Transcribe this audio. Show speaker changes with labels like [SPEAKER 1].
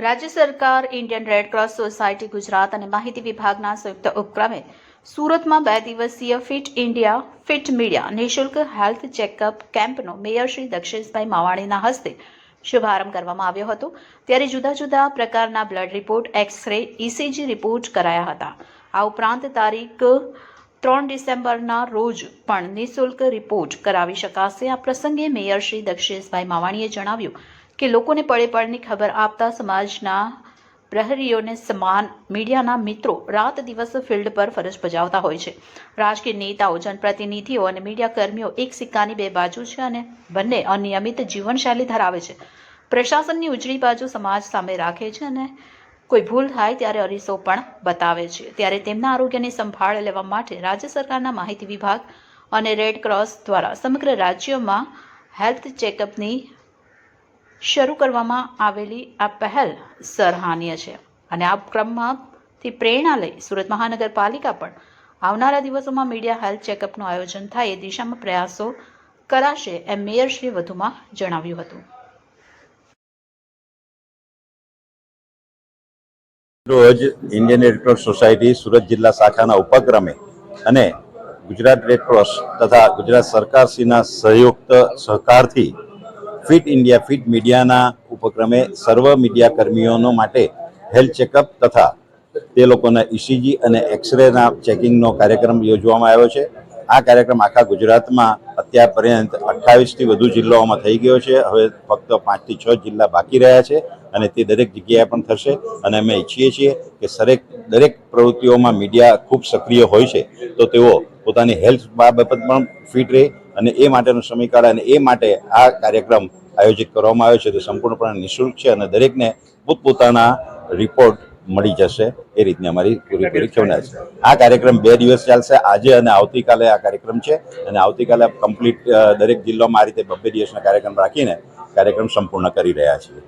[SPEAKER 1] રાજ્ય સરકાર, Indian red cross society Gujarat અને માહિતી વિભાગના સંયુક્ત ઉપક્રમે સુરતમાં 2 દિવસીય ફિટ ઇન્ડિયા ફિટ મીડિયા નિઃશુલ્ક health checkup કેમ્પનો mayor Shri Daksheshbhai માવાણીના હસ્તે શુભારંભ કરવામાં આવ્યો હતો। ત્યારે જુદા જુદા પ્રકારના blood report, X-ray, ECG report કરાયા હતા। આ ઉપરાંત તારીખ 3 ડિસેમ્બરના રોજ પણ નિઃશુલ્ક રિપોર્ટ કરાવી શકાશે। આ પ્રસંગે મેયર શ્રી દક્ષેશભાઈ માવાણીએ જણાવ્યું કે લોકોને પળે પળની ખબર આપતા સમાજના પ્રહરીઓને સમાન મીડિયાના મિત્રો રાત દિવસ ફિલ્ડ પર ફરજ બજાવતા હોય છે। રાજકીય નેતાઓ, જનપ્રતિનિધિઓ અને મીડિયા કર્મીઓ એક સિક્કાની બે બાજુ છે અને બંને અનિયમિત જીવનશૈલી ધરાવે છે। પ્રશાસનની ઉજળી બાજુ સમાજ સામે રાખે છે અને કોઈ ભૂલ થાય ત્યારે અરીસો પણ બતાવે છે। ત્યારે તેમના આરોગ્યની સંભાળ લેવા માટે રાજ્ય સરકારના માહિતી વિભાગ અને રેડ ક્રોસ દ્વારા સમગ્ર રાજ્યમાં હેલ્થ ચેકઅપની શરૂ કરવામાં આવેલી આ પહેલ સરાહનીય છે અને આ ઉપક્રમમાંથી પ્રેરણા લઈ સુરત મહાનગરપાલિકા પણ આવનારા દિવસોમાં મીડિયા હેલ્થ ચેકઅપનું આયોજન થાય એ દિશામાં પ્રયાસો કરાશે, એમ મેયરશ્રીએ વધુમાં જણાવ્યું હતું।
[SPEAKER 2] રોજ Indian red cross society Surat જિલ્લા શાખાના ઉપક્રમે અને ગુજરાત રેડ ક્રોસ તથા ગુજરાત સરકારશ્રીના સંયુક્ત સહકારથી ફિટ ઇન્ડિયા ફિટ મીડિયાના ઉપક્રમે સર્વ મીડિયા કર્મીઓનો માટે હેલ્થ ચેકઅપ તથા તે લોકોના ઇસીજી અને એક્સરેના ચેકિંગનો કાર્યક્રમ યોજવામાં આવ્યો છે। આ કાર્યક્રમ આખા ગુજરાતમાં અત્યાર પર્યંત 28થી વધુ જિલ્લાઓમાં થઈ ગયો છે। હવે ફક્ત 5 થી 6 જિલ્લા બાકી રહ્યા છે અને તે દરેક જગ્યાએ પણ થશે અને અમે ઈચ્છીએ છીએ કે દરેક પ્રવૃત્તિઓમાં મીડિયા ખૂબ સક્રિય હોય છે તો તેઓ પોતાની હેલ્થ બાબત પણ ફિટ રહે અને એ માટેનો સમય કાઢે અને એ માટે આ કાર્યક્રમ આયોજિત કરવામાં આવ્યો છે। તે સંપૂર્ણપણે નિઃશુલ્ક છે અને દરેકને પોતપોતાના રિપોર્ટ મળી જશે એ રીતની અમારી પૂરેપૂરી ક્ષમતા છે। આ કાર્યક્રમ 2 દિવસ ચાલશે। આજે અને આવતીકાલે આ કાર્યક્રમ છે અને આવતીકાલે કમ્પ્લીટ દરેક જિલ્લામાં આ રીતે 2 દિવસના કાર્યક્રમ રાખીને કાર્યક્રમ સંપૂર્ણ કરી રહ્યા છીએ।